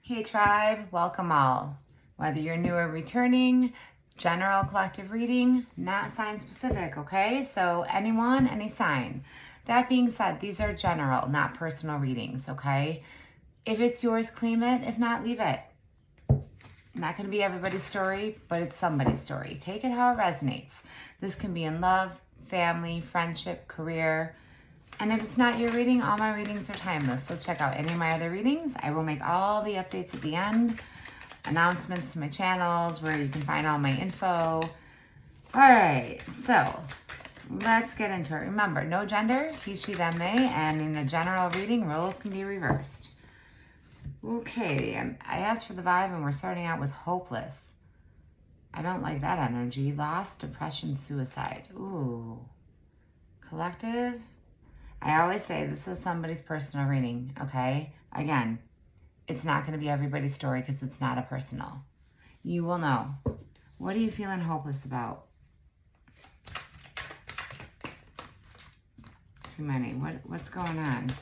Hey tribe, welcome all. Whether you're new or returning, general collective reading, not sign specific, okay? So anyone, any sign. That being said, these are general, not personal readings, okay? If it's yours, claim it. If not, leave it. Not going to be everybody's story, but it's somebody's story. Take it how it resonates. This can be in love, family, friendship, career. And if it's not your reading, all my readings are timeless. So check out any of my other readings. I will make all the updates at the end. Announcements to my channels where you can find all my info. All right, so let's get into it. Remember, no gender, he, she, them, they, and in a general reading, roles can be reversed. Okay, I asked for the vibe and we're starting out with hopeless. I don't like that energy. Loss, depression, suicide. Ooh. Collective. I always say this is somebody's personal reading, okay? Again, it's not going to be everybody's story because it's not a personal. You will know. What are you feeling hopeless about? Too many. What's going on?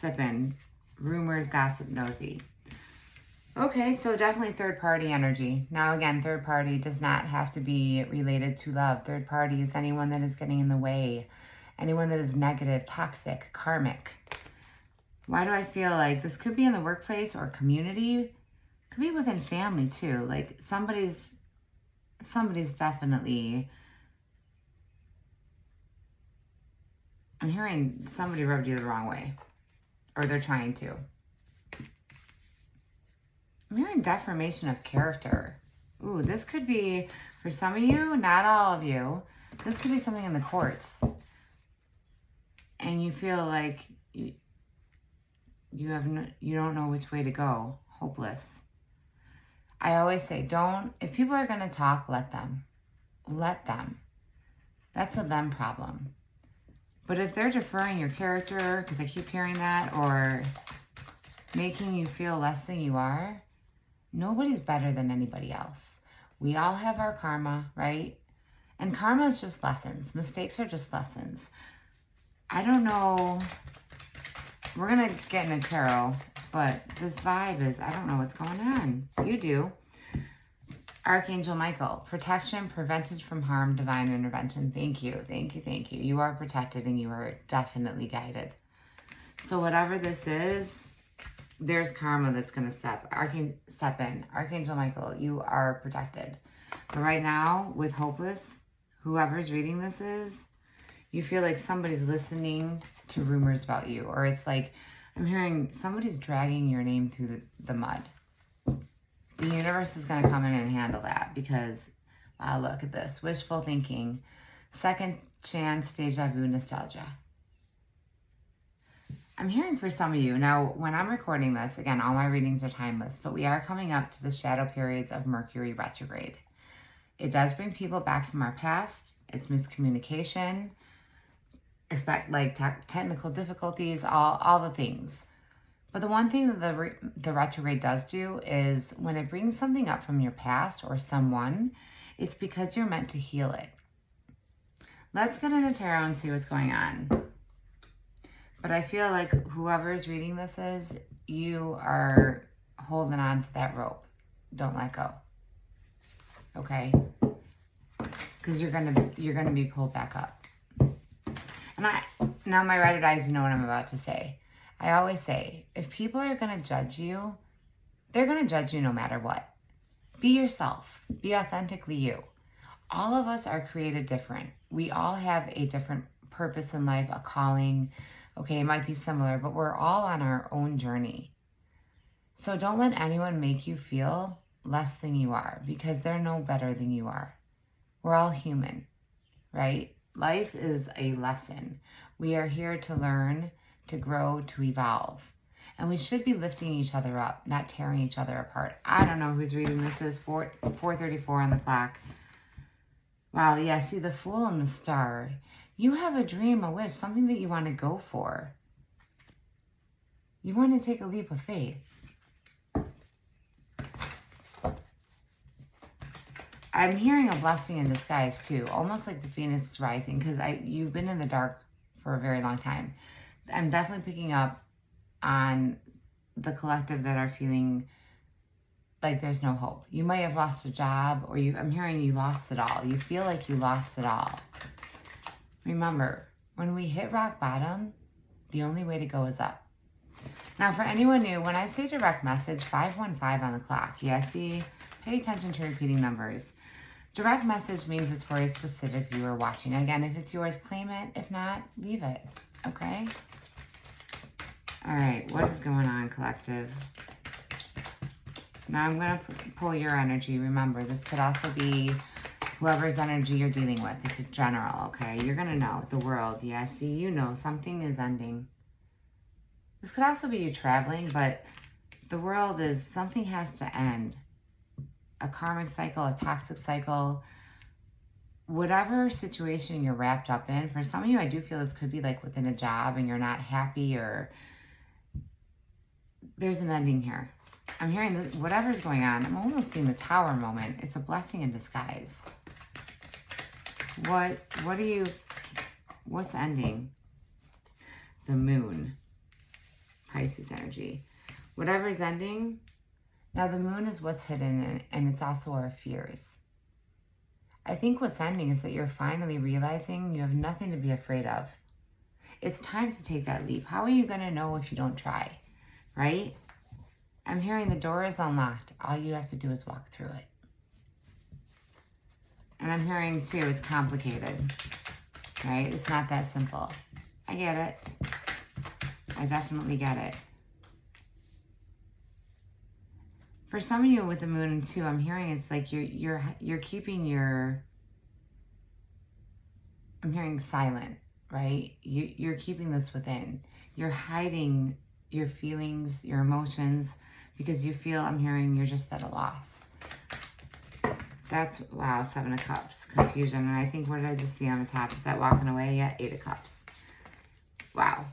Sipping. Rumors, gossip, nosy. Okay, so definitely third party energy. Now again, third party does not have to be related to love. Third party is anyone that is getting in the way. Anyone that is negative, toxic, karmic. Why do I feel like this could be in the workplace or community? Could be within family too. Like somebody's definitely, I'm hearing somebody rubbed you the wrong way. Or they're trying to. I'm hearing deformation of character. Ooh, this could be, for some of you, not all of you, this could be something in the courts. And you feel like you don't know which way to go. Hopeless. I always say, if people are going to talk, let them. Let them. That's a them problem. But if they're deferring your character, because I keep hearing that, or making you feel less than you are, nobody's better than anybody else. We all have our karma, right? And karma is just lessons. Mistakes are just lessons. I don't know. We're going to get in a tarot, but this vibe is, I don't know what's going on. You do. Archangel Michael, protection, prevented from harm, divine intervention. Thank you, thank you, thank you. You are protected and you are definitely guided. So whatever this is, there's karma that's going to step in. Archangel Michael, you are protected. But right now, with hopeless, whoever's reading this is, you feel like somebody's listening to rumors about you. Or it's like, I'm hearing somebody's dragging your name through the mud. The universe is going to come in and handle that because, wow, look at this. Wishful thinking. Second chance, deja vu, nostalgia. I'm hearing for some of you, now when I'm recording this, again, all my readings are timeless, but we are coming up to the shadow periods of Mercury retrograde. It does bring people back from our past. It's miscommunication. Expect like technical difficulties, all the things. But the one thing that the retrograde does do is when it brings something up from your past or someone, it's because you're meant to heal it. Let's get into tarot and see what's going on. But I feel like whoever's reading this is, you are holding on to that rope. Don't let go. Okay? Because you're gonna be pulled back up. And now my red eyes, you know what I'm about to say. I always say, if people are going to judge you, they're going to judge you no matter what. Be yourself. Be authentically you. All of us are created different. We all have a different purpose in life, a calling. Okay, it might be similar, but we're all on our own journey. So don't let anyone make you feel less than you are because they're no better than you are. We're all human, right? Life is a lesson. We are here to learn, to grow, to evolve. And we should be lifting each other up, not tearing each other apart. I don't know who's reading this. Is 4:34 on the clock. Wow, yeah, see the Fool and the Star. You have a dream, a wish, something that you want to go for. You want to take a leap of faith. I'm hearing a blessing in disguise too, almost like the Phoenix rising, because you've been in the dark for a very long time. I'm definitely picking up on the collective that are feeling like there's no hope. You might have lost a job, or I'm hearing you lost it all. You feel like you lost it all. Remember, when we hit rock bottom, the only way to go is up. Now, for anyone new, when I say direct message, 515 on the clock. Yeah, see, pay attention to repeating numbers. Direct message means it's for a specific viewer watching. Again, if it's yours, claim it. If not, leave it. Okay? All right, what is going on, collective? Now I'm going to pull your energy. Remember, this could also be whoever's energy you're dealing with. It's a general, okay? You're going to know. The world. Yeah, see, you know. Something is ending. This could also be you traveling, but the world is something has to end. A karmic cycle, a toxic cycle, whatever situation you're wrapped up in. For some of you, I do feel this could be like within a job and you're not happy, or there's an ending here. I'm hearing this, whatever's going on. I'm almost seeing the tower moment. It's a blessing in disguise. What's ending? The moon. Pisces energy. Whatever's ending. Now the moon is what's hidden, and it's also our fears. I think what's ending is that you're finally realizing you have nothing to be afraid of. It's time to take that leap. How are you going to know if you don't try? Right? I'm hearing the door is unlocked. All you have to do is walk through it. And I'm hearing, too, it's complicated. Right? It's not that simple. I get it. I definitely get it. For some of you with the moon and 2, I'm hearing it's like you're keeping your, I'm hearing silent, right? You're keeping this within. You're hiding your feelings, your emotions, because you feel, I'm hearing, you're just at a loss. That's, wow, 7 of Cups, confusion. And I think, what did I just see on the top? Is that walking away? Yeah, 8 of Cups. Wow.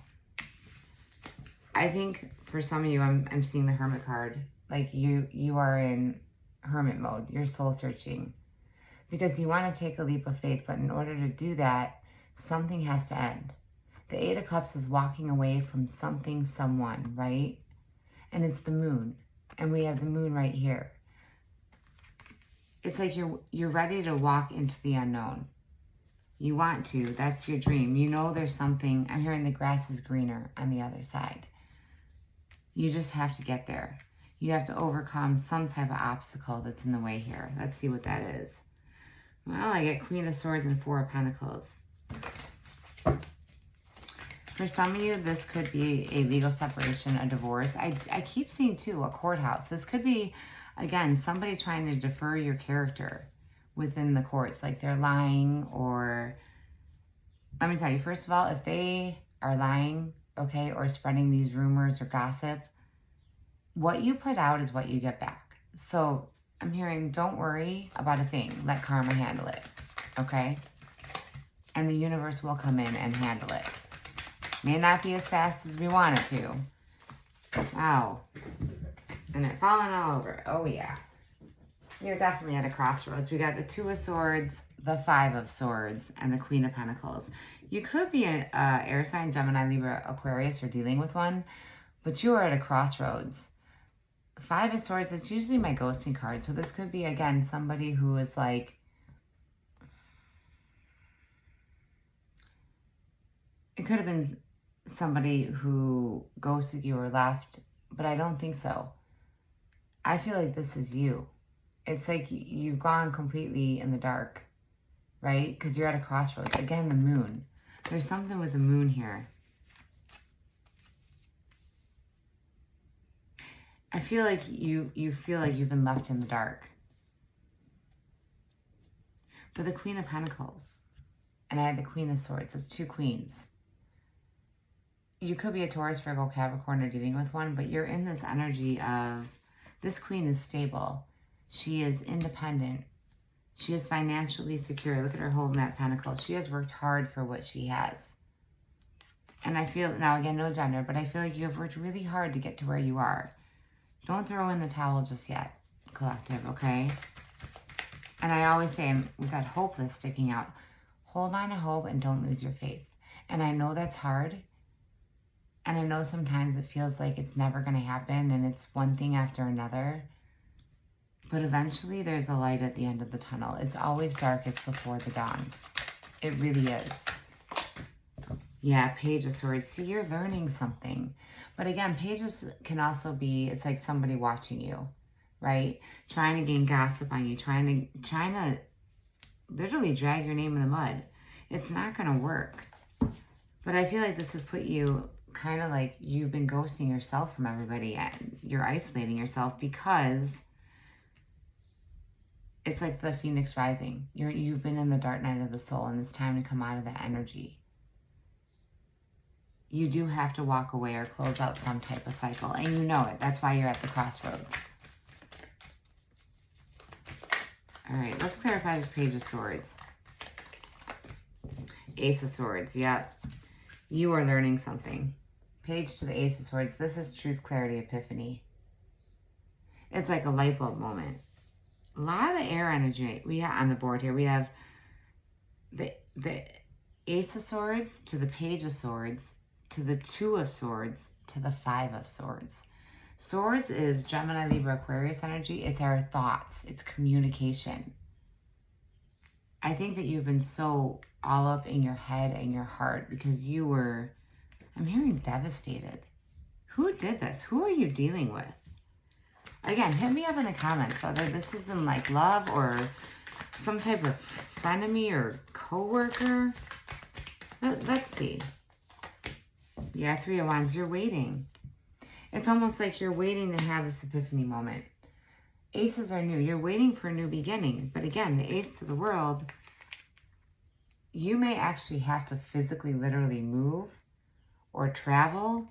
I think for some of you, I'm seeing the Hermit card. Like you are in hermit mode. You're soul searching. Because you want to take a leap of faith, but in order to do that, something has to end. The 8 of Cups is walking away from something, someone, right? And it's the moon. And we have the moon right here. It's like you're ready to walk into the unknown. You want to. That's your dream. You know there's something. I'm hearing the grass is greener on the other side. You just have to get there. You have to overcome some type of obstacle that's in the way here. Let's see what that is. Well, I get Queen of Swords and 4 of Pentacles. For some of you, this could be a legal separation, a divorce. I keep seeing, too, a courthouse. This could be, again, somebody trying to defer your character within the courts. Like they're lying, or... Let me tell you, first of all, if they are lying, okay, or spreading these rumors or gossip, what you put out is what you get back. So I'm hearing, don't worry about a thing. Let karma handle it, okay? And the universe will come in and handle it. May not be as fast as we want it to. Wow. And they're falling all over. Oh, yeah. You're definitely at a crossroads. We got the 2 of Swords, the 5 of Swords, and the Queen of Pentacles. You could be an air sign, Gemini, Libra, Aquarius, or dealing with one, but you are at a crossroads. 5 of Swords is usually my ghosting card. So this could be, again, somebody who is like, it could have been somebody who ghosted you or left, but I don't think so. I feel like this is you. It's like you've gone completely in the dark, right? Because you're at a crossroads. Again, the moon. There's something with the moon here. I feel like you feel like you've been left in the dark. For the Queen of Pentacles, and I have the Queen of Swords. It's 2 queens. You could be a Taurus, Virgo, Capricorn, or dealing with one, but you're in this energy of, this queen is stable. She is independent. She is financially secure. Look at her holding that pentacle. She has worked hard for what she has. And I feel, now again, no gender, but I feel like you have worked really hard to get to where you are. Don't throw in the towel just yet, collective, okay? And I always say, with that hope that's sticking out, hold on to hope and don't lose your faith. And I know that's hard. And I know sometimes it feels like it's never going to happen and it's one thing after another. But eventually there's a light at the end of the tunnel. It's always darkest before the dawn. It really is. Yeah, Page of Swords. See, you're learning something. But again, pages can also be, it's like somebody watching you, right? Trying to gain gossip on you, trying to literally drag your name in the mud. It's not going to work. But I feel like this has put you kind of like you've been ghosting yourself from everybody and you're isolating yourself because it's like the phoenix rising. You've been in the dark night of the soul and it's time to come out of that energy. You do have to walk away or close out some type of cycle and you know it. That's why you're at the crossroads. All right, let's clarify this Page of Swords. Ace of Swords, yep. You are learning something. Page to the Ace of Swords. This is truth, clarity, epiphany. It's like a light bulb moment. A lot of air energy we have on the board here. We have the Ace of Swords to the Page of Swords to the Two of Swords to the Five of Swords. Swords is Gemini, Libra, Aquarius energy. It's our thoughts. It's communication. I think that you've been so all up in your head and your heart because you were, I'm hearing devastated. Who did this? Who are you dealing with? Again, hit me up in the comments whether this is in like love or some type of frenemy or co-worker. Let's see. Yeah, Three of Wands, you're waiting. It's almost like you're waiting to have this epiphany moment. Aces are new. You're waiting for a new beginning. But again, the Ace to the World, you may actually have to physically, literally move or travel,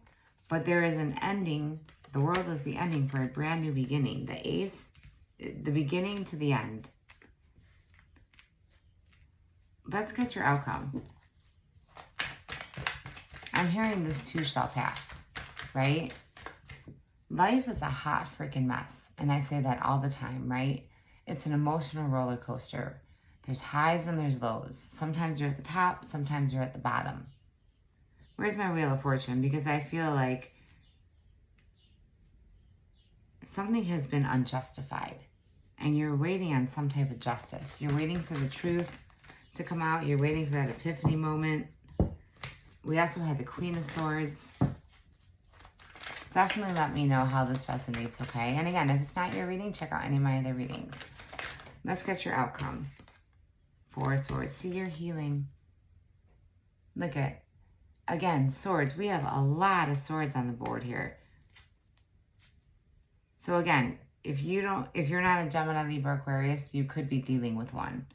but there is an ending. The world is the ending for a brand new beginning. The Ace, the beginning to the end. Let's get your outcome. I'm hearing this too shall pass, right? Life is a hot freaking mess. And I say that all the time, right? It's an emotional roller coaster. There's highs and there's lows. Sometimes you're at the top, sometimes you're at the bottom. Where's my Wheel of Fortune? Because I feel like something has been unjustified and you're waiting on some type of justice. You're waiting for the truth to come out. You're waiting for that epiphany moment. We also had the Queen of Swords. Definitely let me know how this resonates, okay? And again, if it's not your reading, check out any of my other readings. Let's get your outcome. Four of Swords. See, you're healing. Look at, again, swords. We have a lot of swords on the board here. So again, if you're not a Gemini, Libra, Aquarius, you could be dealing with one.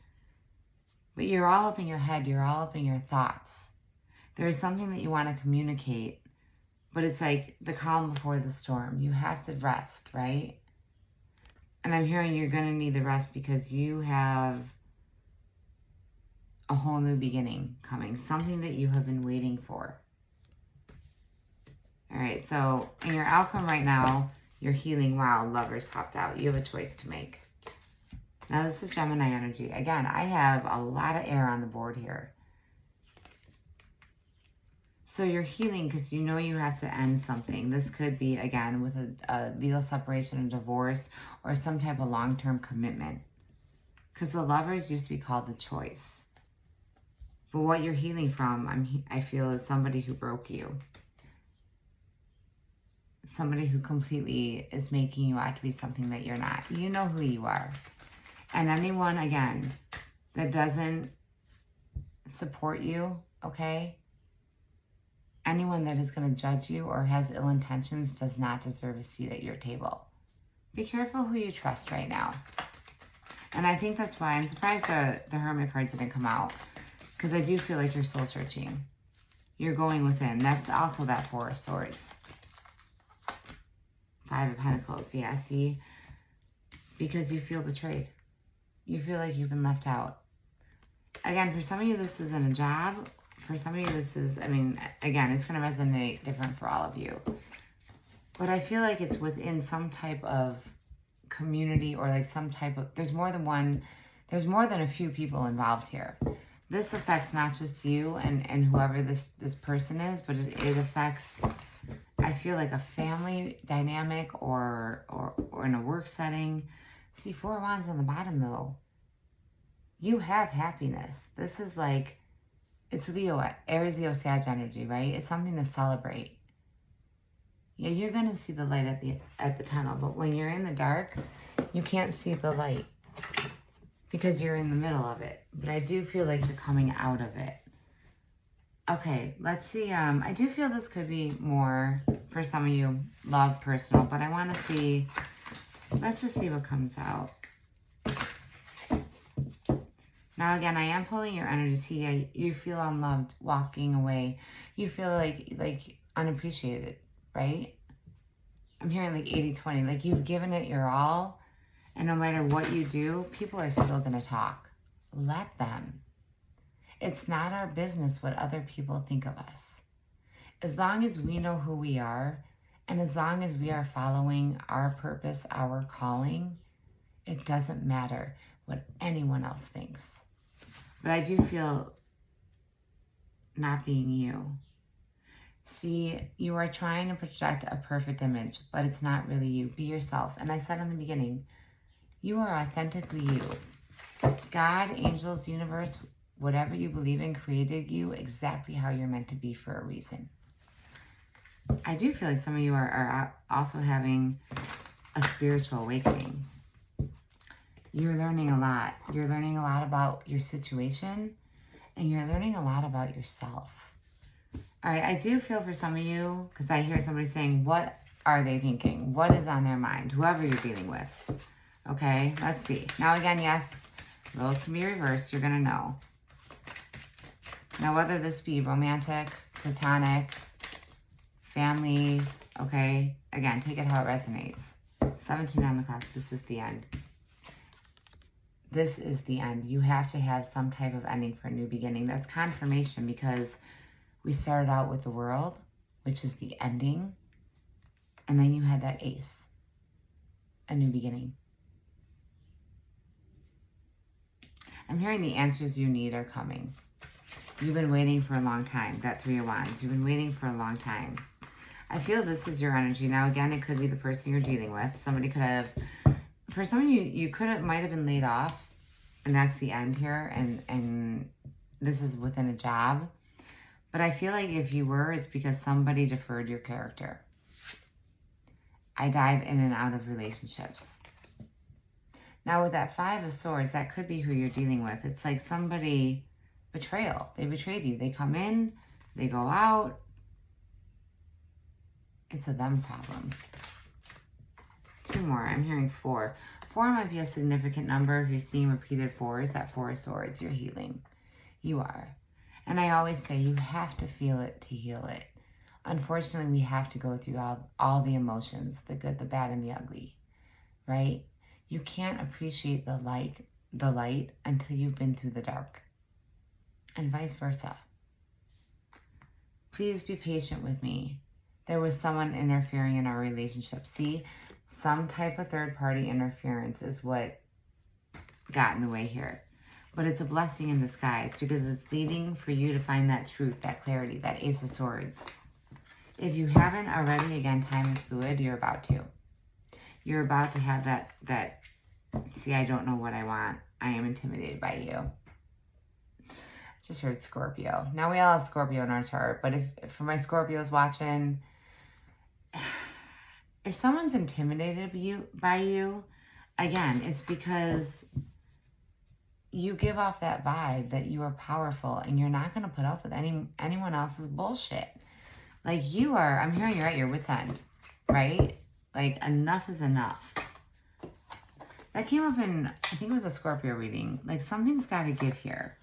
But you're all up in your head. You're all up in your thoughts. There is something that you want to communicate. But it's like the calm before the storm. You have to rest, right? And I'm hearing you're going to need the rest because you have a whole new beginning coming. Something that you have been waiting for. All right, so in your outcome right now, you're healing. Wow, Lovers popped out. You have a choice to make. Now this is Gemini energy. Again, I have a lot of air on the board here. So you're healing because you know you have to end something. This could be, again, with a legal separation, a divorce, or some type of long-term commitment. Because the Lovers used to be called the choice. But what you're healing from, I feel, is somebody who broke you. Somebody who completely is making you out to be something that you're not. You know who you are. And anyone, again, that doesn't support you, okay? Anyone that is going to judge you or has ill intentions does not deserve a seat at your table. Be careful who you trust right now. And I think that's why I'm surprised the Hermit cards didn't come out. Because I do feel like you're soul searching. You're going within. That's also that Four of Swords. Five of Pentacles. Yeah, see? Because you feel betrayed. You feel like you've been left out. Again, for some of you, this isn't a job. For some of you, this is, I mean, again, it's going to resonate different for all of you. But I feel like it's within some type of community or like some type of, there's more than a few people involved here. This affects not just you and whoever this person is, but it affects, I feel like, a family dynamic or in a work setting. See, 4 of Wands on the bottom though. You have happiness. This is like, it's Leo, Aries, Leo, Sag energy, right? It's something to celebrate. Yeah, you're going to see the light at the tunnel, but when you're in the dark, you can't see the light because you're in the middle of it. But I do feel like you're coming out of it. Okay, let's see. I do feel this could be more, for some of you, love, personal, but I want to see, let's just see what comes out. Now, again, I am pulling your energy. See, you feel unloved walking away. You feel like unappreciated, right? I'm hearing like 80-20. Like you've given it your all, and no matter what you do, people are still going to talk. Let them. It's not our business what other people think of us. As long as we know who we are, and as long as we are following our purpose, our calling, it doesn't matter what anyone else thinks. But I do feel not being you. See, you are trying to project a perfect image, but it's not really you. Be yourself. And I said in the beginning, you are authentically you. God, angels, universe, whatever you believe in, created you exactly how you're meant to be for a reason. I do feel like some of you are also having a spiritual awakening. You're learning a lot. You're learning a lot about your situation, and you're learning a lot about yourself. All right, I do feel for some of you, because I hear somebody saying, what are they thinking? What is on their mind? Whoever you're dealing with. Okay, let's see. Now again, yes, roles can be reversed. You're going to know. Now, whether this be romantic, platonic, family, okay, again, take it how it resonates. 17 on the clock. This is the end. This is the end. You have to have some type of ending for a new beginning. That's confirmation, because we started out with the world, which is the ending. And then you had that ace, a new beginning. I'm hearing the answers you need are coming. You've been waiting for a long time. That 3 of Wands. You've been waiting for a long time. I feel this is your energy. Now, again, it could be the person you're dealing with. Somebody could have, for some of you, you might have been laid off. And that's the end here. And this is within a job. But I feel like if you were, it's because somebody deferred your character. I dive in and out of relationships. Now with that 5 of Swords, that could be who you're dealing with. It's like somebody, betrayal. They betrayed you. They come in, they go out. It's a them problem. 2 more. I'm hearing 4. 4 might be a significant number. If you're seeing repeated 4s, that 4 of Swords, you're healing. You are. And I always say you have to feel it to heal it. Unfortunately, we have to go through all the emotions, the good, the bad, and the ugly, right? You can't appreciate the light until you've been through the dark, and vice versa. Please be patient with me. There was someone interfering in our relationship. See, some type of third-party interference is what got in the way here. But it's a blessing in disguise, because it's leading for you to find that truth, that clarity, that Ace of Swords. If you haven't already, again, time is fluid, you're about to. You're about to have that, see, I don't know what I want. I am intimidated by you. Just heard Scorpio. Now, we all have Scorpio in our chart, but if for my Scorpios watching, if someone's intimidated by you, again, it's because you give off that vibe that you are powerful and you're not going to put up with anyone else's bullshit. Like you are, I'm hearing you're at your wit's end, right? Like enough is enough. That came up in, I think it was a Scorpio reading. Like something's got to give here.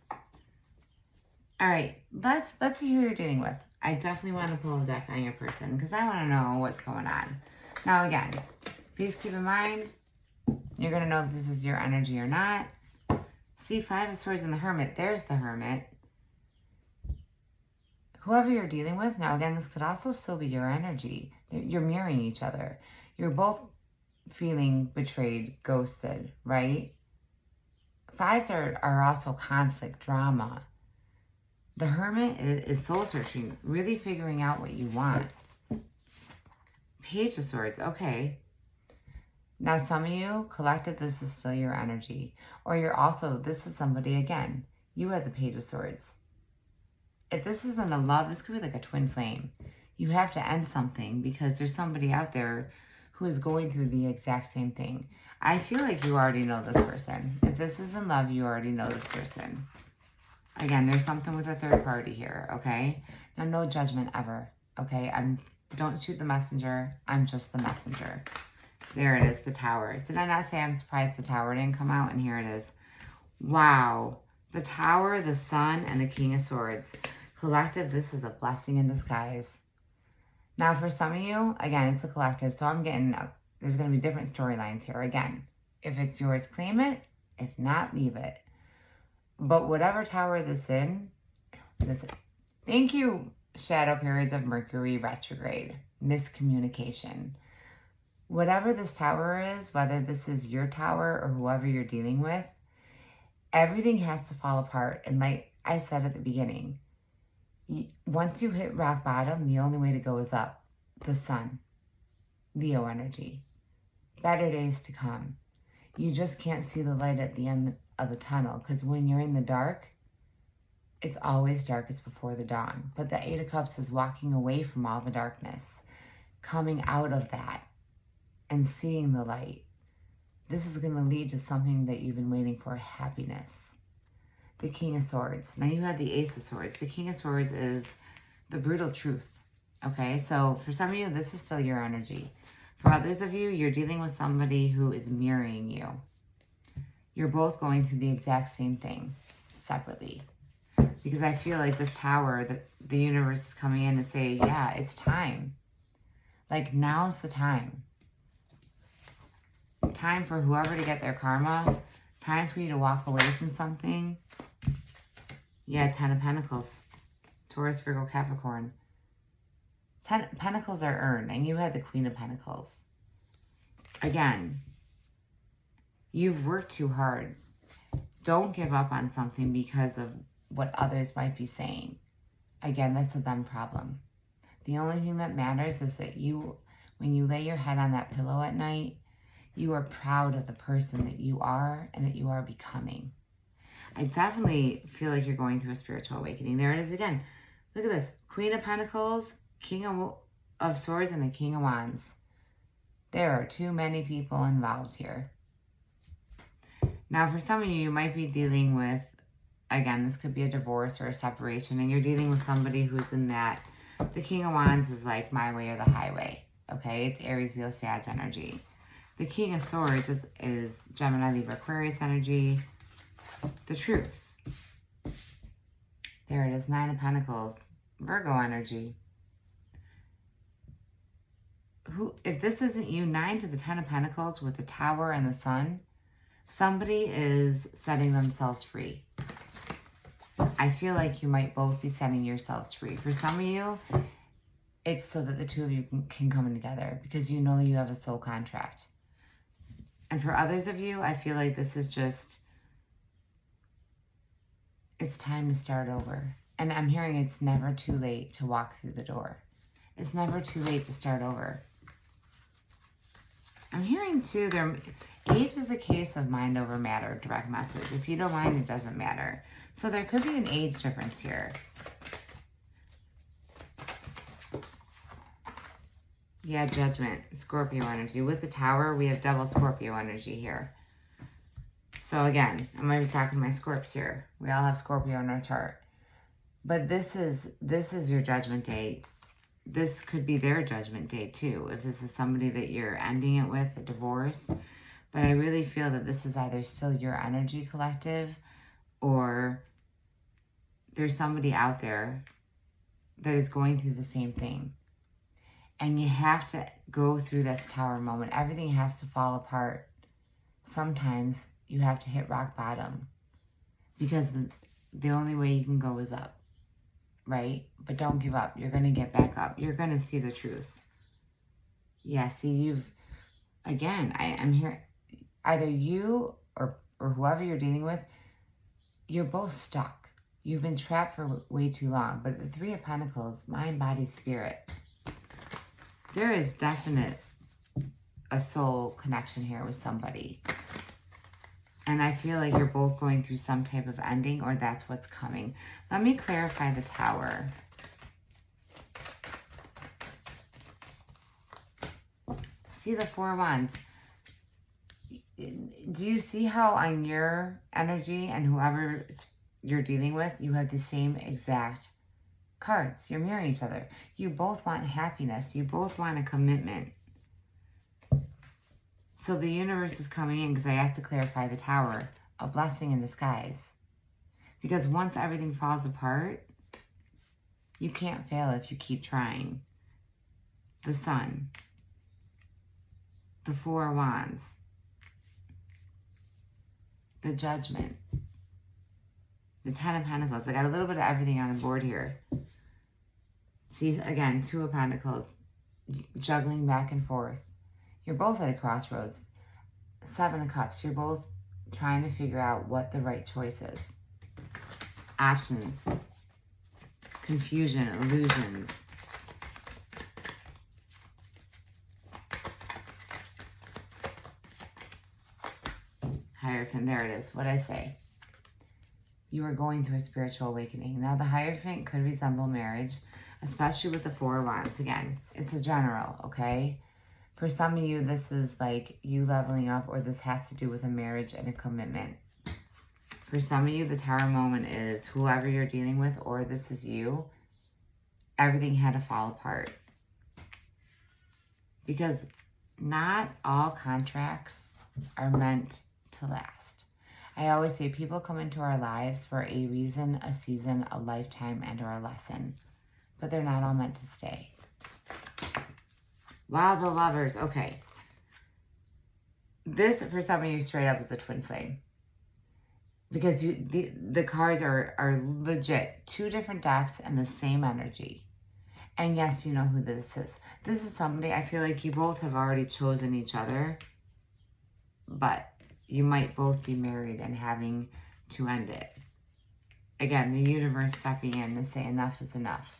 All right, let's see who you're dealing with. I definitely want to pull a deck on your person because I want to know what's going on. Now again, please keep in mind, you're going to know if this is your energy or not. See, 5 of Swords and the Hermit. There's the Hermit. Whoever you're dealing with, now again, this could also still be your energy. You're mirroring each other. You're both feeling betrayed, ghosted, right? 5s are also conflict, drama. The Hermit is soul searching, really figuring out what you want. Page of Swords, okay. Now, some of you, collective, this is still your energy. Or you're also, this is somebody, again, you had the Page of Swords. If this isn't a love, this could be like a twin flame. You have to end something because there's somebody out there who is going through the exact same thing. I feel like you already know this person. If this is in love, you already know this person. Again, there's something with a third party here, okay? Now, no judgment ever, okay? Don't shoot the messenger. I'm just the messenger. There it is, the Tower. Did I not say I'm surprised the Tower didn't come out? And here it is. Wow. The Tower, the Sun, and the King of Swords. Collective, this is a blessing in disguise. Now, for some of you, again, it's a collective, so I'm getting, there's going to be different storylines here. Again, if it's yours, claim it. If not, leave it. But whatever tower this in, thank you, shadow periods of Mercury retrograde, miscommunication. Whatever this tower is, whether this is your tower or whoever you're dealing with, everything has to fall apart. And like I said at the beginning, once you hit rock bottom, the only way to go is up. The Sun, Leo energy, better days to come. You just can't see the light at the end of the tunnel, because when you're in the dark, it's always darkest before the dawn. But the Eight of Cups is walking away from all the darkness, coming out of that and seeing the light. This is going to lead to something that you've been waiting for, happiness. The King of Swords. Now you have the Ace of Swords. The King of Swords is the brutal truth. Okay, so for some of you, this is still your energy. For others of you, you're dealing with somebody who is mirroring you. You're both going through the exact same thing separately. Because I feel like this Tower, the universe is coming in to say, yeah, it's time. Like, now's the time. Time for whoever to get their karma. Time for you to walk away from something. Yeah, 10 of Pentacles. Taurus, Virgo, Capricorn. 10 Pentacles are earned, and you had the Queen of Pentacles. Again, you've worked too hard. Don't give up on something because of what others might be saying. Again, that's a them problem. The only thing that matters is that you, when you lay your head on that pillow at night, you are proud of the person that you are and that you are becoming. I definitely feel like you're going through a spiritual awakening. There it is again. Look at this. Queen of Pentacles, King of Swords, and the King of Wands. There are too many people involved here. Now, for some of you, you might be dealing with, again, this could be a divorce or a separation, and you're dealing with somebody who's in that. The King of Wands is like my way or the highway. Okay, it's Aries, Leo, Sag energy. The King of Swords is Gemini, Libra, Aquarius energy. The truth. There it is, 9 of Pentacles, Virgo energy. If this isn't you, 9 to the 10 of Pentacles with the Tower and the Sun, somebody is setting themselves free. I feel like you might both be setting yourselves free. For some of you, it's so that the two of you can come together because you know you have a soul contract. And for others of you, I feel like this is just, it's time to start over. And I'm hearing it's never too late to walk through the door. It's never too late to start over. I'm hearing too, age is a case of mind over matter, direct message. If you don't mind, it doesn't matter. So there could be an age difference here. Yeah, Judgment, Scorpio energy. With the Tower, we have double Scorpio energy here. So again, I might be talking to my Scorps here. We all have Scorpio in our chart. But this is your judgment day. This could be their judgment day too, if this is somebody that you're ending it with, a divorce. But I really feel that this is either still your energy collective or there's somebody out there that is going through the same thing. And you have to go through this Tower moment. Everything has to fall apart. Sometimes you have to hit rock bottom because the only way you can go is up, right? But don't give up. You're going to get back up. You're going to see the truth. Yeah, see, I'm here, either you or whoever you're dealing with, you're both stuck. You've been trapped for way too long. But the Three of Pentacles, mind, body, spirit. There is definite a soul connection here with somebody. And I feel like you're both going through some type of ending, or that's what's coming. Let me clarify the Tower. See the Four of Wands. Do you see how on your energy and whoever you're dealing with, you have the same exact cards? You're mirroring each other. You both want happiness. You both want a commitment. So the universe is coming in, because I asked to clarify the Tower, a blessing in disguise. Because once everything falls apart, you can't fail if you keep trying. The Sun. The Four of Wands. The Judgment. The Ten of Pentacles. I got a little bit of everything on the board here. See, again, Two of Pentacles. Juggling back and forth. You're both at a crossroads. Seven of Cups. You're both trying to figure out what the right choice is. Options. Confusion. Illusions. Hierophant. There it is. What'd I say? You are going through a spiritual awakening. Now, the Hierophant could resemble marriage, especially with the Four of Wands. Again, it's a general, okay? For some of you, this is like you leveling up, or this has to do with a marriage and a commitment. For some of you, the Tower moment is whoever you're dealing with, or this is you. Everything had to fall apart. Because not all contracts are meant to last. I always say people come into our lives for a reason, a season, a lifetime, and or a lesson. But they're not all meant to stay. Wow, the Lovers. Okay. This, for some of you, straight up is the twin flame. Because the cards are legit. Two different decks and the same energy. And yes, you know who this is. This is somebody, I feel like you both have already chosen each other. But you might both be married and having to end it. Again, the universe stepping in to say enough is enough.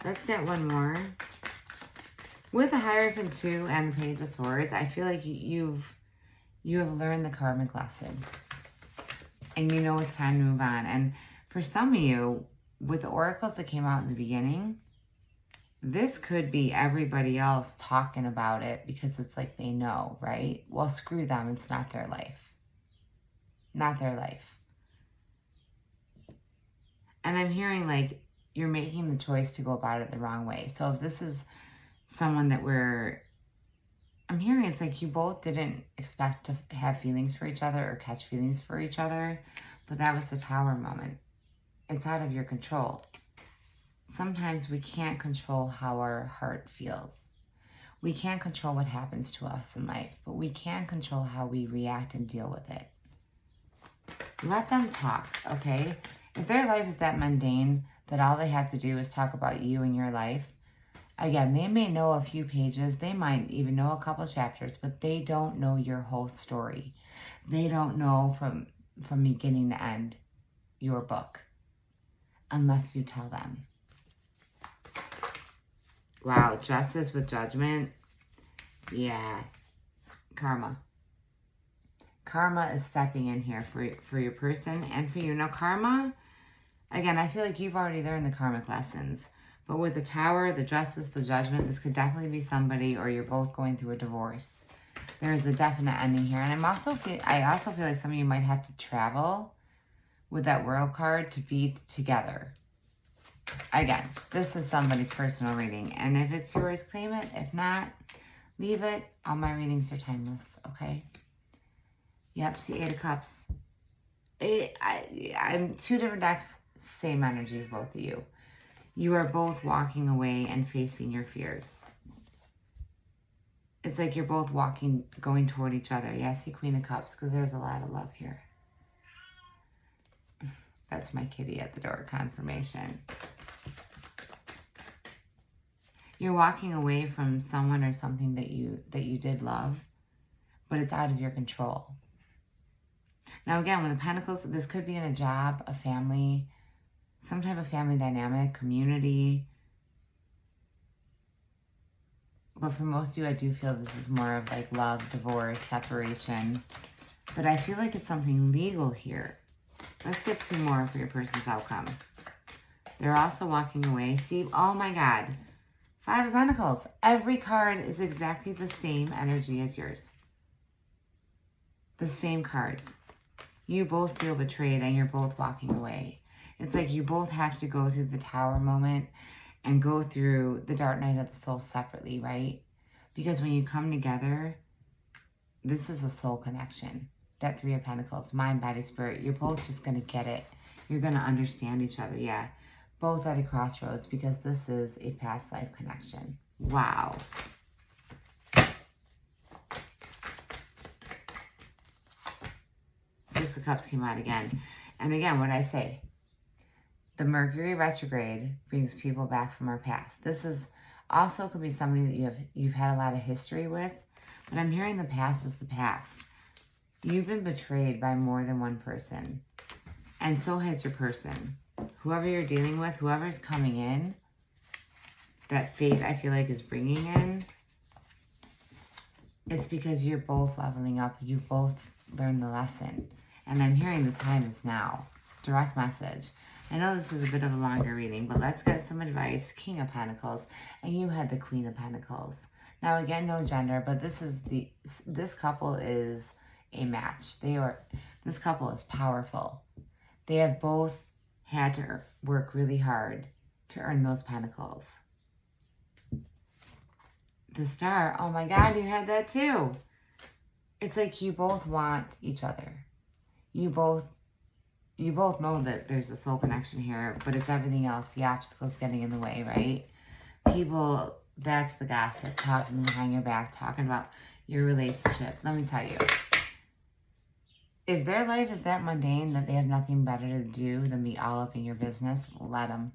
Let's get one more. With the Hierophant 2 and the Page of Swords, I feel like you have learned the karmic lesson. And you know it's time to move on. And for some of you, with the oracles that came out in the beginning, this could be everybody else talking about it because it's like they know, right? Well, screw them. It's not their life. Not their life. And I'm hearing like you're making the choice to go about it the wrong way. So if this is someone that I'm hearing it's like you both didn't expect to have feelings for each other or catch feelings for each other, but that was the Tower moment. It's out of your control. Sometimes we can't control how our heart feels. We can't control what happens to us in life, but we can control how we react and deal with it. Let them talk, okay? If their life is that mundane that all they have to do is talk about you and your life, again, they may know a few pages, they might even know a couple chapters, but they don't know your whole story. They don't know from beginning to end your book unless you tell them. Wow, Justice with Judgment. Yeah, karma. Karma is stepping in here for your person and for you. Now, karma, again, I feel like you've already learned the karmic lessons. But with the Tower, the Justice, the Judgment, this could definitely be somebody, or you're both going through a divorce. There is a definite ending here. And I also feel like some of you might have to travel with that World card to be together. Again, this is somebody's personal reading. And if it's yours, claim it. If not, leave it. All my readings are timeless, okay? Yep, see, 8 of Cups. I'm two different decks, same energy of both of you. You are both walking away and facing your fears. It's like you're both going toward each other. Yeah, see, Queen of Cups, because there's a lot of love here. That's my kitty at the door, confirmation. You're walking away from someone or something that you did love, but it's out of your control. Now again, with the Pentacles, this could be in a job, a family, some type of family dynamic, community. But for most of you, I do feel this is more of like love, divorce, separation. But I feel like it's something legal here. Let's get 2 more for your person's outcome. They're also walking away. See, oh my God. 5 of Pentacles. Every card is exactly the same energy as yours. The same cards. You both feel betrayed and you're both walking away. It's like you both have to go through the Tower moment and go through the Dark Night of the Soul separately, right? Because when you come together, this is a soul connection. That 3 of Pentacles, mind, body, spirit. You're both just going to get it. You're going to understand each other, yeah. Both at a crossroads because this is a past life connection. Wow. 6 of Cups came out again. And again, what I say, the Mercury retrograde brings people back from our past. This is also could be somebody that you've had a lot of history with, but I'm hearing the past is the past. You've been betrayed by more than one person, and so has your person. Whoever you're dealing with, whoever's coming in, that fate I feel like is bringing in, it's because you're both leveling up. You both learned the lesson. And I'm hearing the time is now. Direct message. I know this is a bit of a longer reading, but let's get some advice. King of Pentacles, and you had the Queen of Pentacles. Now again, no gender, but this couple is a match. This couple is powerful. They have both had to work really hard to earn those pentacles. The Star, oh my God, you had that too. It's like you both want each other. You both know that there's a soul connection here, but it's everything else. The obstacles getting in the way, right? People, that's the gossip, talking behind your back, talking about your relationship. Let me tell you, if their life is that mundane that they have nothing better to do than be all up in your business, let them.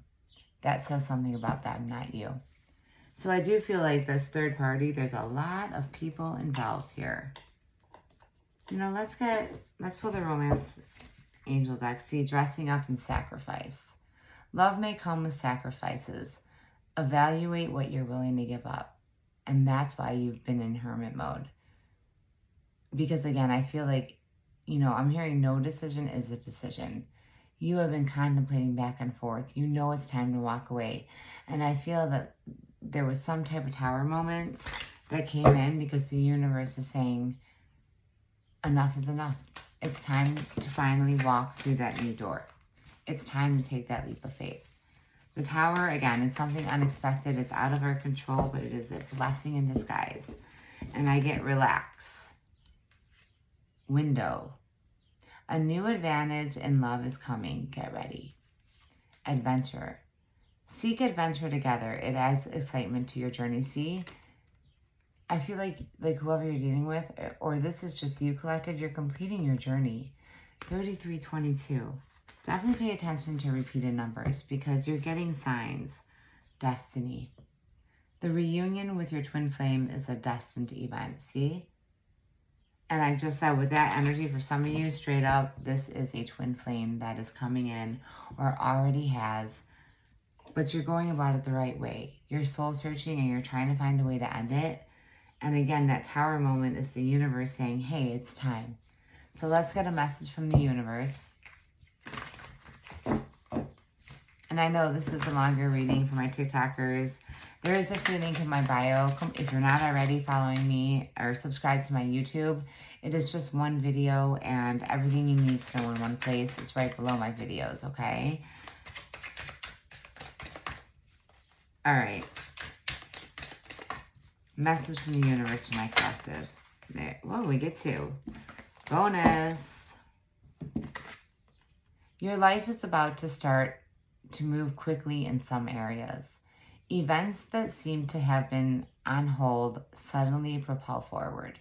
That says something about them, not you. So I do feel like this third party, there's a lot of people involved here. You know, let's pull the Romance Angel deck. See, dressing up in sacrifice. Love may come with sacrifices. Evaluate what you're willing to give up. And that's why you've been in hermit mode. Because again, I feel like, you know, I'm hearing no decision is a decision. You have been contemplating back and forth. You know it's time to walk away. And I feel that there was some type of Tower moment that came in because the universe is saying, enough is enough. It's time to finally walk through that new door. It's time to take that leap of faith. The Tower, again, is something unexpected. It's out of our control, but it is a blessing in disguise. And I get relax. Window. A new advantage in love is coming. Get ready. Adventure. Seek adventure together. It adds excitement to your journey. See, I feel like whoever you're dealing with, or this is just you collective, you're completing your journey. 3322. Definitely pay attention to repeated numbers because you're getting signs. Destiny. The reunion with your twin flame is a destined event. See? And I just said with that energy for some of you, straight up, this is a twin flame that is coming in or already has. But you're going about it the right way. You're soul searching and you're trying to find a way to end it. And again, that Tower moment is the universe saying, hey, it's time. So let's get a message from the universe. And I know this is a longer reading for my TikTokers. There is a free link in my bio. If you're not already following me or subscribe to my YouTube, it is just one video and everything you need to know in one place. It's right below my videos, okay? All right. Message from the universe for my collective. There. Whoa, we get 2. Bonus. Your life is about to start to move quickly in some areas. Events that seem to have been on hold suddenly propel forward.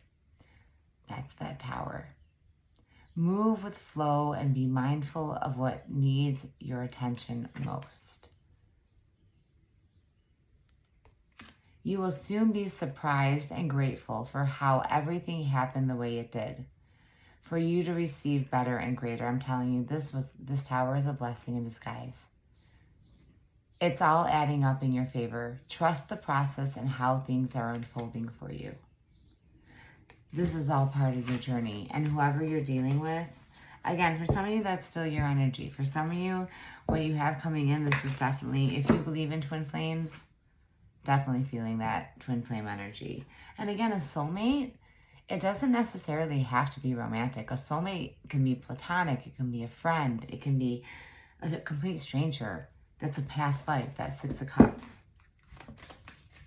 That's that Tower. Move with flow and be mindful of what needs your attention most. You will soon be surprised and grateful for how everything happened the way it did. for you to receive better and greater. I'm telling you, this Tower is a blessing in disguise. It's all adding up in your favor. Trust the process and how things are unfolding for you. This is all part of your journey. And whoever you're dealing with, again, for some of you, that's still your energy. For some of you, what you have coming in, this is definitely, if you believe in twin flames, definitely feeling that twin flame energy. And again, a soulmate, it doesn't necessarily have to be romantic. A soulmate can be platonic. It can be a friend. It can be a complete stranger. That's a past life, that Six of Cups.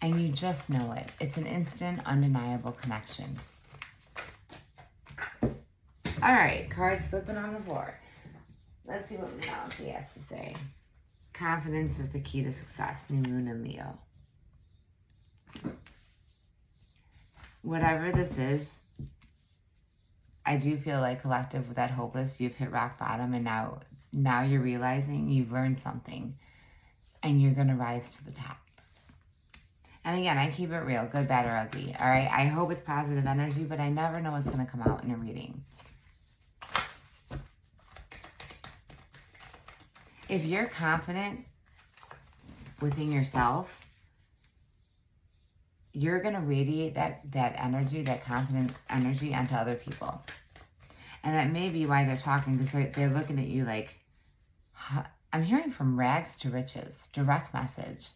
And you just know it. It's an instant, undeniable connection. All right, cards flipping on the floor. Let's see what Astrology has to say. Confidence is the key to success. New Moon in Leo. Whatever this is, I do feel like collective with that hopeless, you've hit rock bottom, and now you're realizing you've learned something and you're going to rise to the top. And again, I keep it real, good, bad, or ugly. All right, I hope it's positive energy, but I never know what's going to come out in a reading. If you're confident within yourself, you're going to radiate that energy, that confident energy onto other people. And that may be why they're talking, because they're looking at you like, I'm hearing from rags to riches, direct message.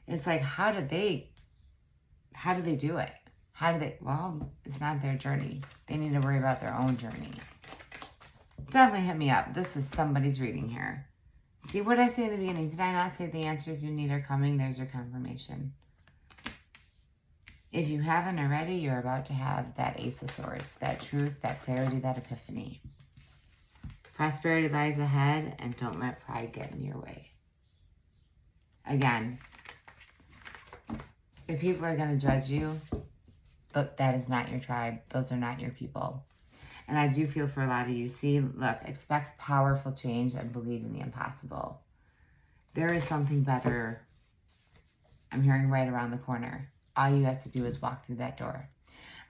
It's like, how do they do it? Well, it's not their journey. They need to worry about their own journey. Definitely hit me up. This is somebody's reading here. See what I say at the beginning? Did I not say the answers you need are coming? There's your confirmation. If you haven't already, you're about to have that Ace of Swords, that truth, that clarity, that epiphany. Prosperity lies ahead, and don't let pride get in your way. Again, if people are going to judge you, that is not your tribe. Those are not your people. And I do feel for a lot of you, see, look, expect powerful change and believe in the impossible. There is something better, I'm hearing, right around the corner. All you have to do is walk through that door.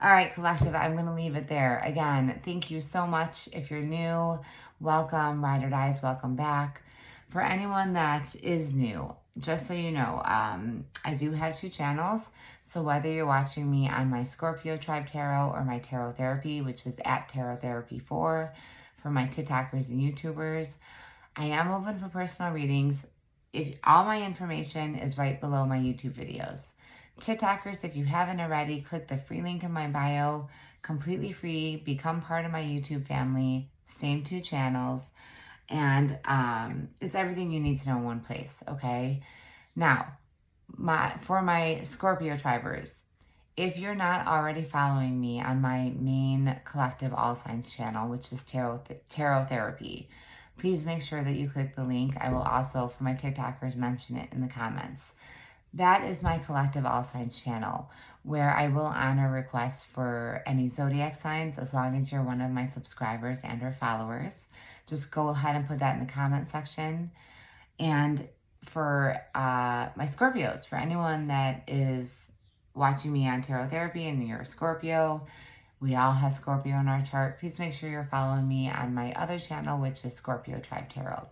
All right, collective, I'm going to leave it there. Again, thank you so much. If you're new, welcome. Ride or Dies, welcome back. For anyone that is new, just so you know, I do have 2 channels. So whether you're watching me on my Scorpio Tribe Tarot or my Tarot Therapy, which is at Tarot Therapy 4, for my TikTokers and YouTubers, I am open for personal readings. If all my information is right below my YouTube videos. TikTokers, if you haven't already, click the free link in my bio, completely free, become part of my YouTube family, same 2 channels, and it's everything you need to know in one place, okay? Now, for my Scorpio Tribers, if you're not already following me on my main collective all signs channel, which is Tarot Therapy, please make sure that you click the link. I will also, for my TikTokers, mention it in the comments. That is my collective all signs channel, where I will honor requests for any zodiac signs as long as you're one of my subscribers and or followers. Just go ahead and put that in the comment section. And for my Scorpios, for anyone that is watching me on Tarot Therapy and you're a Scorpio, we all have Scorpio in our chart. Please make sure you're following me on my other channel, which is Scorpio Tribe Tarot.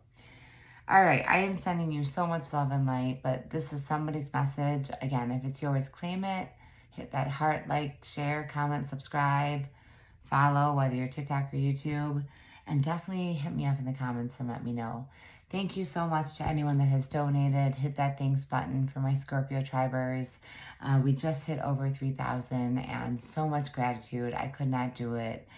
All right, I am sending you so much love and light, but this is somebody's message. Again, if it's yours, claim it. Hit that heart, like, share, comment, subscribe, follow, whether you're TikTok or YouTube, and definitely hit me up in the comments and let me know. Thank you so much to anyone that has donated. Hit that thanks button for my Scorpio Tribers. We just hit over 3,000, and so much gratitude. I could not do it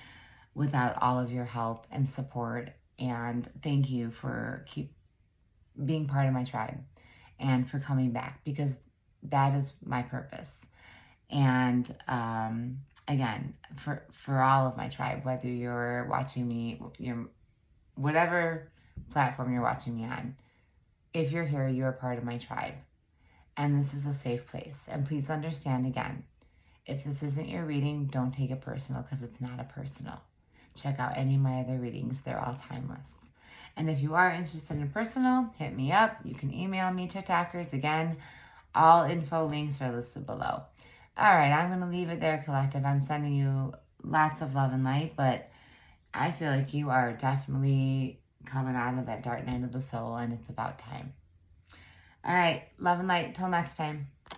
without all of your help and support, and thank you for being part of my tribe and for coming back, because that is my purpose. And again, for all of my tribe, whether you're watching me, whatever platform you're watching me on, if you're here, you're part of my tribe. And this is a safe place. And please understand, again, if this isn't your reading, don't take it personal, because it's not a personal. Check out any of my other readings. They're all timeless. And if you are interested in personal, hit me up. You can email me, TikTokers. Again, all info links are listed below. All right, I'm going to leave it there, collective. I'm sending you lots of love and light, but I feel like you are definitely coming out of that dark night of the soul, and it's about time. All right. Love and light. Till next time.